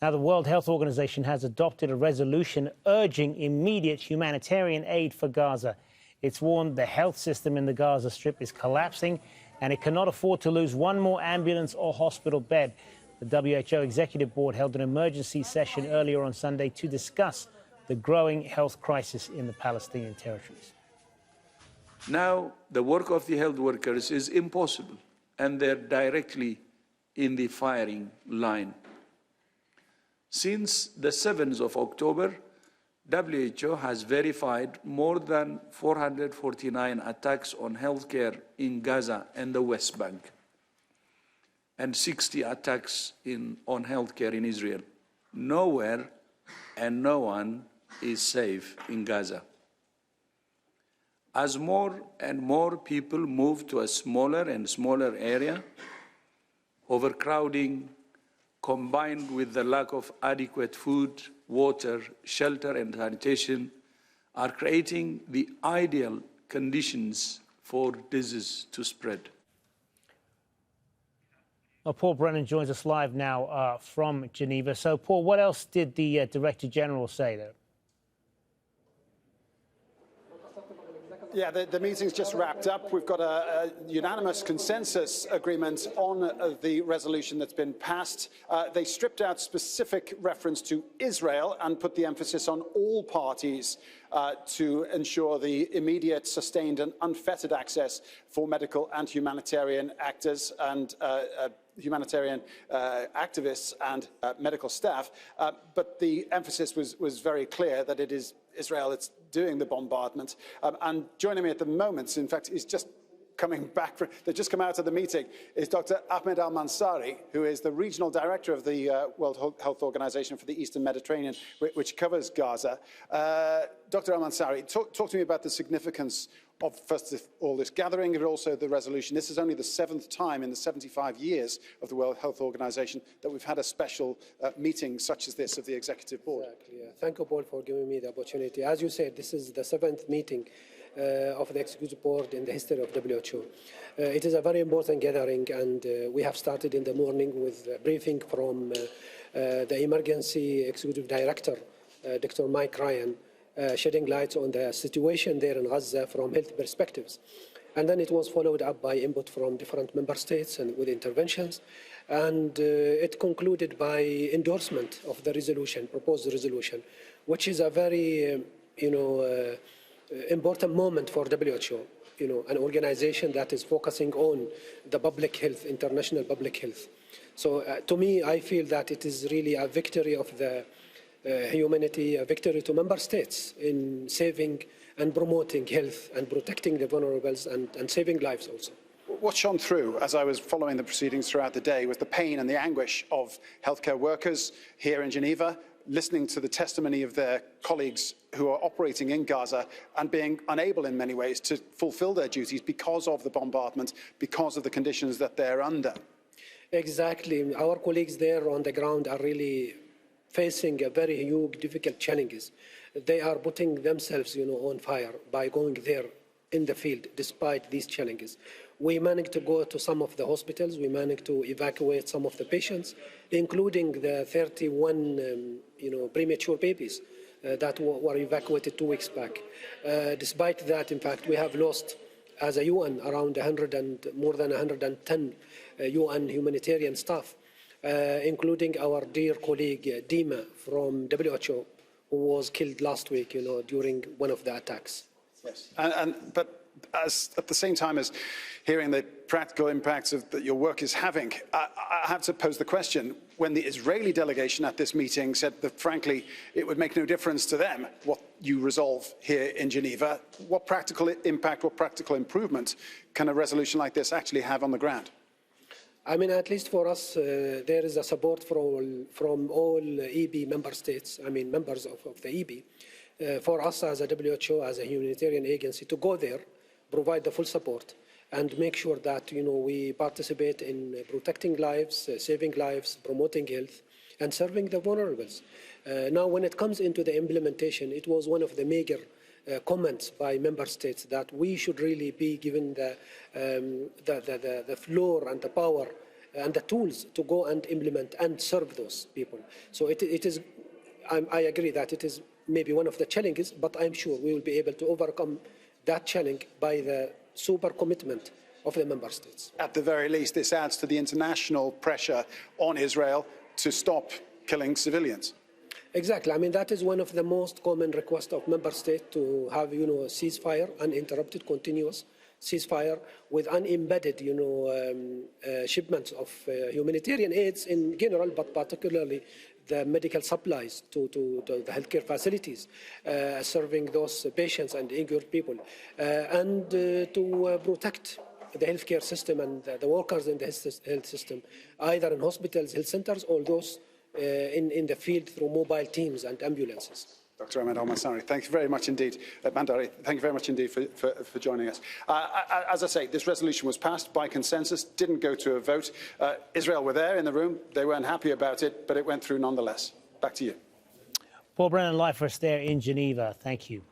Now, the World Health Organization has adopted a resolution urging immediate humanitarian aid for Gaza. It's warned the health system in the Gaza Strip is collapsing and it cannot afford to lose one more ambulance or hospital bed. The WHO Executive Board held an emergency session earlier on Sunday to discuss the growing health crisis in the Palestinian territories. Now, the work of the health workers is impossible, and they're directly in the firing line. Since the 7th of October, WHO has verified more than 449 attacks on healthcare in Gaza and the West Bank, and 60 attacks on healthcare in Israel. Nowhere and no one is safe in Gaza. As more and more people move to a smaller and smaller area, overcrowding, combined with the lack of adequate food, water, shelter, and sanitation, are creating the ideal conditions for disease to spread. Well, Paul Brennan joins us live now from Geneva. So, Paul, what else did the Director General say there? Yeah, the meeting's just wrapped up. We've got a unanimous consensus agreement on the resolution that's been passed. They stripped out specific reference to Israel and put the emphasis on all parties to ensure the immediate, sustained and unfettered access for medical and humanitarian actors and humanitarian activists and medical staff. But the emphasis was very clear that it is Israel that's doing the bombardment. And joining me at the moment, in fact, he's just coming back, they've just come out of the meeting, is Dr Ahmed al-Mandhari, who is the regional director of the World Health Organization for the Eastern Mediterranean, which covers Gaza. Dr al-Mandhari, talk to me about the significance of, first of all, this gathering, and also the resolution. This is only the 7th time in the 75 years of the World Health Organization that we've had a special meeting such as this of the Executive Board. Exactly, yeah. Thank you, Paul, for giving me the opportunity. As you said, this is the 7th meeting of the Executive Board in the history of WHO. It is a very important gathering, and we have started in the morning with a briefing from the Emergency Executive Director, Dr. Mike Ryan, shedding light on the situation there in Gaza from health perspectives. And then it was followed up by input from different member states and with interventions. And it concluded by endorsement of the resolution, proposed resolution, which is a very, important moment for WHO, an organization that is focusing on the public health, international public health. So to me, I feel that it is really a victory of the humanity, a victory to member states in saving and promoting health and protecting the vulnerables and saving lives also. What shone through as I was following the proceedings throughout the day was the pain and the anguish of healthcare workers here in Geneva, listening to the testimony of their colleagues who are operating in Gaza and being unable in many ways to fulfill their duties because of the bombardment, because of the conditions that they're under. Exactly. Our colleagues there on the ground are really facing a very huge, difficult challenges. They are putting themselves, on fire by going there in the field despite these challenges. We managed to go to some of the hospitals. We managed to evacuate some of the patients, including the 31, premature babies that were evacuated 2 weeks back. Despite that, in fact, we have lost, as a UN, around more than 110 UN humanitarian staff, including our dear colleague Dima from WHO, who was killed last week, during one of the attacks. Yes. But at the same time as hearing the practical impacts that your work is having, I have to pose the question, when the Israeli delegation at this meeting said that, frankly, it would make no difference to them what you resolve here in Geneva, what practical impact, what practical improvement can a resolution like this actually have on the ground? I mean, at least for us, there is a support from all EB member states, members of the EB, for us as a WHO, as a humanitarian agency, to go there, provide the full support, and make sure that, we participate in protecting lives, saving lives, promoting health, and serving the vulnerables. Now, when it comes into the implementation, it was one of the major comments by member states that we should really be given the floor and the power and the tools to go and implement and serve those people. So it is, I agree that it is maybe one of the challenges, but I'm sure we will be able to overcome that challenge by the super commitment of the member states. At the very least, this adds to the international pressure on Israel to stop killing civilians. Exactly. I mean, that is one of the most common requests of member states, to have, a ceasefire, uninterrupted, continuous ceasefire with unembedded, shipments of humanitarian aids in general, but particularly the medical supplies to the healthcare facilities, serving those patients and injured people, and to protect the healthcare system and the workers in the health system, either in hospitals, health centers, or those in the field through mobile teams and ambulances. Dr. Ahmed al-Mandhari, thank you very much indeed. Mandhari, thank you very much indeed for joining us. As I say, this resolution was passed by consensus, didn't go to a vote. Israel were there in the room. They weren't happy about it, but it went through nonetheless. Back to you. Paul Brennan live for us there in Geneva. Thank you.